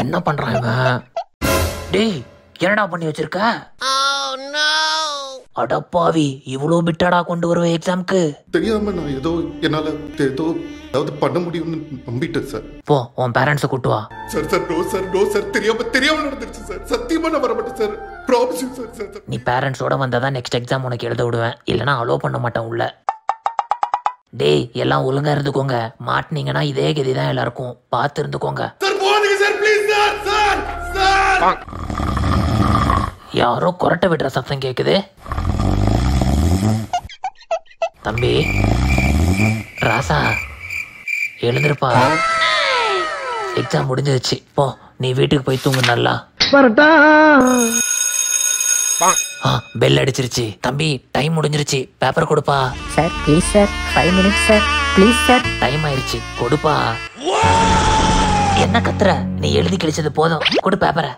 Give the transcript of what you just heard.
என்ன பண்றான் இவன்? டேய் என்னடா பண்ணி வச்சிருக்க? அடப்பாவி, இவ்வளோ பிட்டாடா கொண்டு வருவேன் எக்ஸாம்க்கு? தெரியாம நான் என்னால ஏதாவது பண்ண முடியும்னு நம்பிட்டேன் சார். போ உன் பேரண்ட்ஸை கூட்டு வா. சார் தெரியாம நடந்துருச்சு சார். சத்தியமா நான் வர மாட்டேன் சார். Promise sir. நீ பேரண்ட்ஸோட வந்தாதான் நெக்ஸ்ட் எக்ஸாம் உனக்கு எழுத விடுவேன், இல்லைன்னா அலோவ் பண்ண மாட்டேன் உள்ள. டேய் எல்லாம் ஒழுங்கா இருந்துக்கோங்க, மாட்டினீங்கன்னா இதே கதி தான் எல்லாருக்கும், பார்த்து இருந்துக்கோங்க. யாரோ கொரட்டை விடுற சத்தம் கேக்குது. தம்பி ராசா எழுந்திருப்பா, எக்ஸாம் முடிஞ்சிருச்சு, போ நீ வீட்டுக்கு போய் தூங்கு நல்லா. பெல் அடிச்சிருச்சு. தம்பி டைம் முடிஞ்சிருச்சு, பேப்பர் கொடுப்பா. Sir please sir, 5 minutes sir, please sir. Time ஆயிருச்சு, கொடுப்பா. என்ன கத்துற? நீ எழுதி கிழிச்சது போதும், கொடு பேப்பரை.